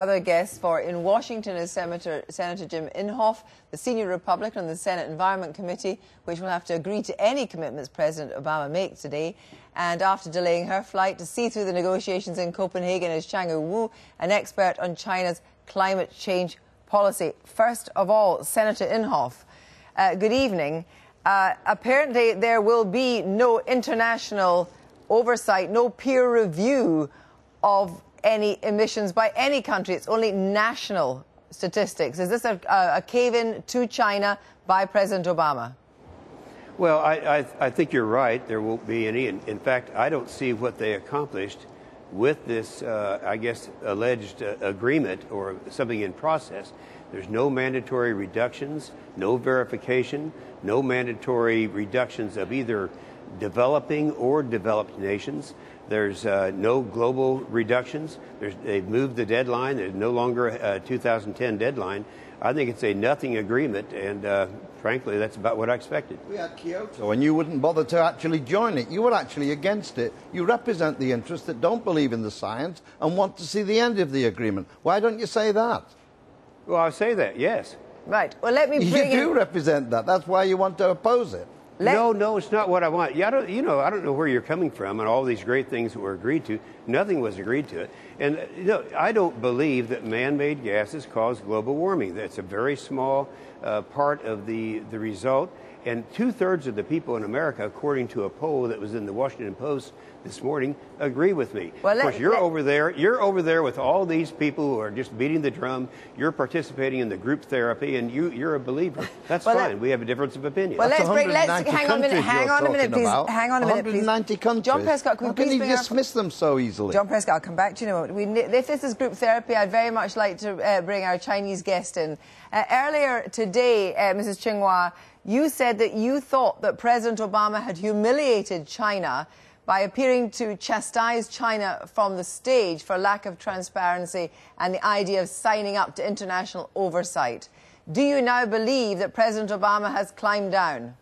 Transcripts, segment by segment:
Other guests for in Washington is Senator Jim Inhofe, the senior Republican on the Senate Environment Committee, which will have to agree to any commitments President Obama makes today. And after delaying her flight to see through the negotiations in Copenhagen is Chang'e Wu, an expert on China's climate change policy. First of all, Senator Inhofe, good evening. Apparently there will be no international oversight, no peer review of any emissions by any country. It's only national statistics. Is this a cave-in to China by President Obama? Well, I think you're right. There won't be any. In fact, I don't see what they accomplished with this, I guess, alleged agreement or something in process. There's no mandatory reductions, no verification, no mandatory reductions of either developing or developed nations. There's no global reductions. They've moved the deadline. There's no longer a 2010 deadline. I think it's a nothing agreement, and frankly, that's about what I expected. We had Kyoto, and you wouldn't bother to actually join it. You were actually against it. You represent the interests that don't believe in the science and want to see the end of the agreement. Why don't you say that? Well, I say that, yes. Right. Well, let me bring You do represent that. That's why you want to oppose it. No, it's not what I want. Yeah, I don't know where you're coming from and all these great things that were agreed to. Nothing was agreed to. And I don't believe that man-made gases cause global warming. That's a very small part of the result. And 2/3 of the people in America, according to a poll that was in the Washington Post this morning, agree with me. Well, of course, you're over there with all these people who are just beating the drum. You're participating in the group therapy, and you're a believer. That's fine. We have a difference of opinion. Well, let's hang on a minute, please. Hang on a minute, please. 190 countries. John Prescott, how can you dismiss them so easily? John Prescott, I'll come back to you in a moment. If this is group therapy, I'd very much like to bring our Chinese guest in. Earlier today, Mrs. Tsinghua, you said that you thought that President Obama had humiliated China by appearing to chastise China from the stage for lack of transparency and the idea of signing up to international oversight. Do you now believe that President Obama has climbed down?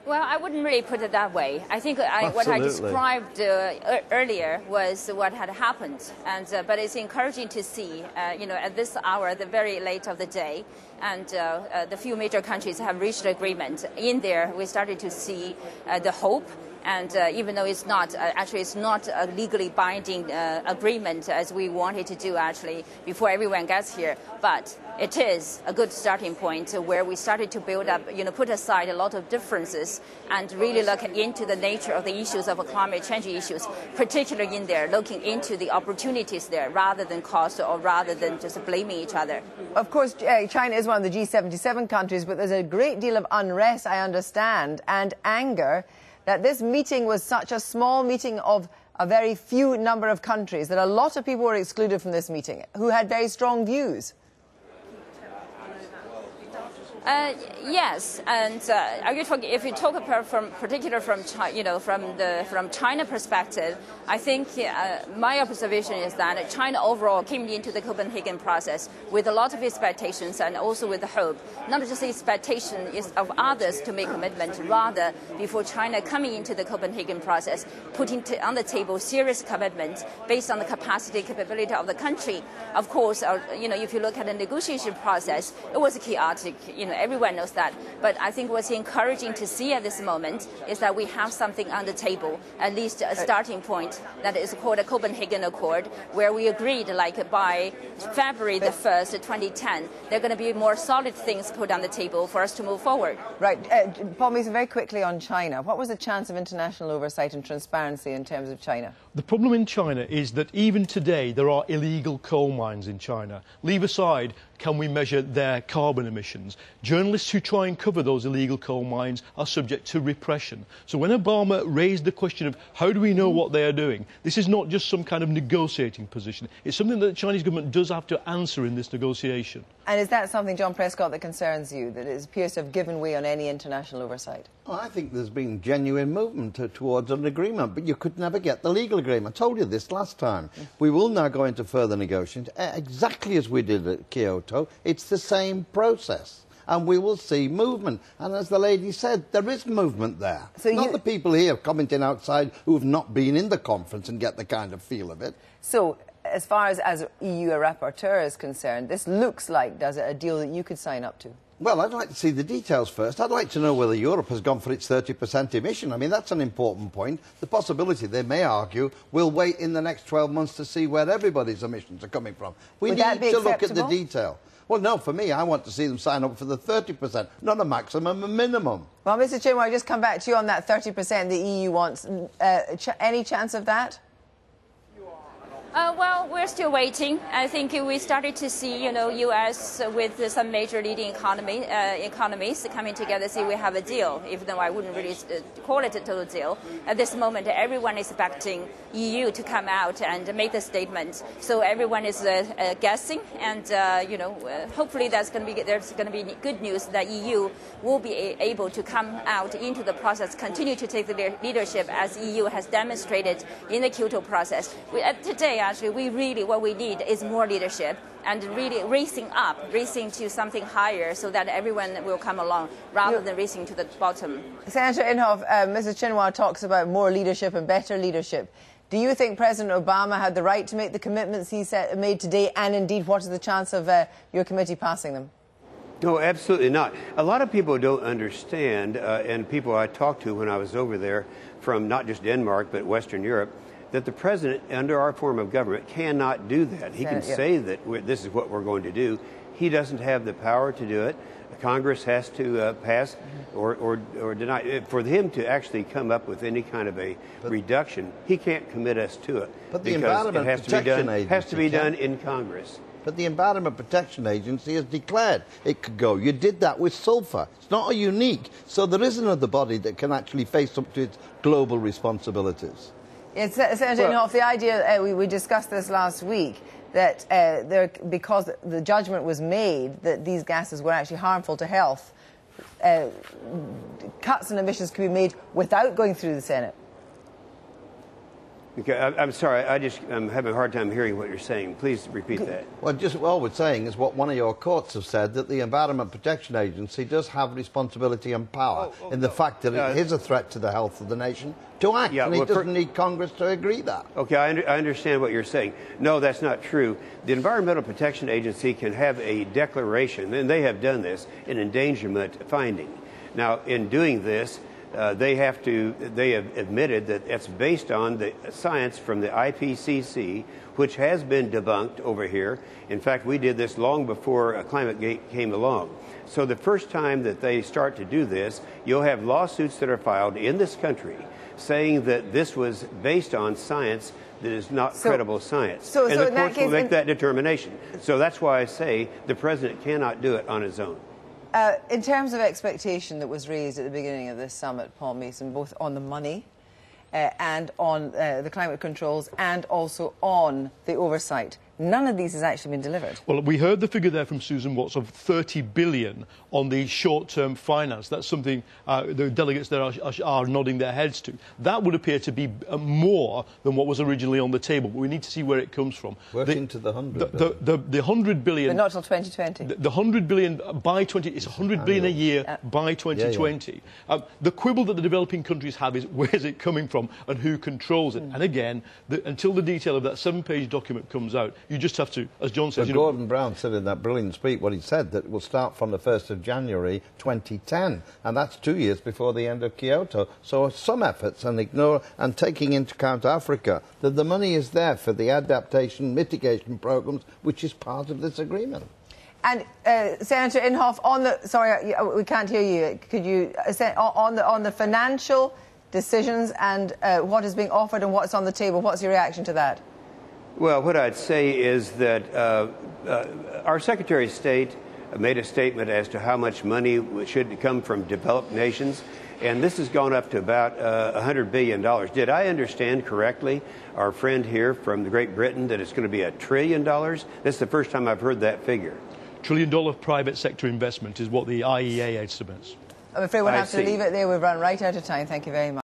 Well, I wouldn't really put it that way. I think what I described earlier was what had happened, but it's encouraging to see, at this hour, at the very late of the day, and the few major countries have reached agreement. In there, we started to see the hope. And even though it's not a legally binding agreement as we wanted to do actually before everyone gets here, but it is a good starting point where we started to build up, put aside a lot of differences and really look into the nature of the issues of climate change issues, particularly in there, looking into the opportunities there rather than cost or rather than just blaming each other. Of course, China is one of the G77 countries, but there's a great deal of unrest, I understand, and anger that this meeting was such a small meeting of a very few number of countries, that a lot of people were excluded from this meeting who had very strong views. Yes, and if you talk about from China perspective, I think my observation is that China overall came into the Copenhagen process with a lot of expectations and also with hope. Not just expectation is of others to make commitment, rather before China coming into the Copenhagen process, putting on the table serious commitments based on the capability of the country. Of course, if you look at the negotiation process, it was chaotic. Everyone knows that. But I think what's encouraging to see at this moment is that we have something on the table, at least a starting point that is called a Copenhagen Accord, where we agreed by February the 1st, 2010, there are going to be more solid things put on the table for us to move forward. Right. Paul Mason, very quickly on China. What was the chance of international oversight and transparency in terms of China? The problem in China is that even today there are illegal coal mines in China. Leave aside, can we measure their carbon emissions? Journalists who try and cover those illegal coal mines are subject to repression. So when Obama raised the question of how do we know what they are doing, this is not just some kind of negotiating position. It's something that the Chinese government does have to answer in this negotiation. And is that something, John Prescott, that concerns you, that it appears to have given way on any international oversight? Well, I think there's been genuine movement towards an agreement, but you could never get the legal agreement. I told you this last time. We will now go into further negotiations, exactly as we did at Kyoto. It's the same process. And we will see movement. And as the lady said, there is movement there. So not the people here commenting outside who have not been in the conference and get the kind of feel of it. So as far as EU rapporteur is concerned, this looks like, does it, a deal that you could sign up to? Well, I'd like to see the details first. I'd like to know whether Europe has gone for its 30% emission. I mean, that's an important point. The possibility, they may argue, we'll wait in the next 12 months to see where everybody's emissions are coming from. We need to look at the detail. Well, no, for me, I want to see them sign up for the 30%, not a maximum, a minimum. Well, Mr. Chinwal, I'll just come back to you on that 30% the EU wants. Any chance of that? Well, we're still waiting. I think we started to see, U.S. with some major leading economies coming together, see we have a deal, even though I wouldn't really call it a total deal. At this moment, everyone is expecting EU to come out and make the statement. So everyone is guessing, and hopefully there's going to be good news that EU will be able to come out into the process, continue to take the leadership as EU has demonstrated in the Kyoto process. Today, actually, what we need is more leadership and really racing to something higher so that everyone will come along rather than racing to the bottom. Senator Inhofe, Mr. Chinwal talks about more leadership and better leadership. Do you think President Obama had the right to make the commitments he made today, and indeed what is the chance of your committee passing them? No, absolutely not. A lot of people don't understand, and people I talked to when I was over there from not just Denmark but Western Europe, that the president, under our form of government, cannot do that. He can say that this is what we're going to do. He doesn't have the power to do it. Congress has to pass or deny. For him to actually come up with any kind of a reduction, he can't commit us to it. But the Environment Protection Agency has to be done in Congress. But the Environment Protection Agency has declared it could go. You did that with sulphur. It's not unique. So there is another body that can actually face up to its global responsibilities. Yes, Senator Inhofe, the idea, we discussed this last week, that because the judgment was made that these gases were actually harmful to health, cuts in emissions could be made without going through the Senate. Okay, I'm sorry, I'm having a hard time hearing what you're saying. Please repeat that. Well, just what we're saying is what one of your courts have said, that the Environment Protection Agency does have responsibility and power in the fact that it is a threat to the health of the nation to act, and it doesn't need Congress to agree that. Okay, I understand what you're saying. No, that's not true. The Environmental Protection Agency can have a declaration, and they have done this, an endangerment finding. Now, in doing this, they have admitted that it's based on the science from the IPCC, which has been debunked over here. In fact, we did this long before ClimateGate came along. So the first time that they start to do this, you'll have lawsuits that are filed in this country saying that this was based on science that is not credible science. And the courts will make that determination. So that's why I say the president cannot do it on his own. In terms of expectation that was raised at the beginning of this summit, Paul Mason, both on the money and on the climate controls and also on the oversight, none of these has actually been delivered. Well, we heard the figure there from Susan Watts of 30 billion on the short-term finance. That's something the delegates there are nodding their heads to. That would appear to be more than what was originally on the table, but we need to see where it comes from. Working to the 100 the 100 billion... But not till 2020. The 100 billion by 20... It's 100 billion a year by 2020. The quibble that the developing countries have is where's it coming from and who controls it. And again, until the detail of that 7-page document comes out, you just have to, as John says... Gordon Brown said in that brilliant speech what he said, that will start from the 1st of January 2010, and that's 2 years before the end of Kyoto. So some efforts, and taking into account Africa, that the money is there for the adaptation, mitigation programs, which is part of this agreement. And Senator Inhofe, on the... Sorry, we can't hear you. Could you... on the financial decisions and what is being offered and what's on the table, what's your reaction to that? Well, what I'd say is that our Secretary of State made a statement as to how much money should come from developed nations, and this has gone up to about $100 billion. Did I understand correctly, our friend here from Great Britain, that it's going to be $1 trillion? This is the first time I've heard that figure. $1 trillion private sector investment is what the IEA estimates. I'm afraid we'll have to leave it there. We've run right out of time. Thank you very much.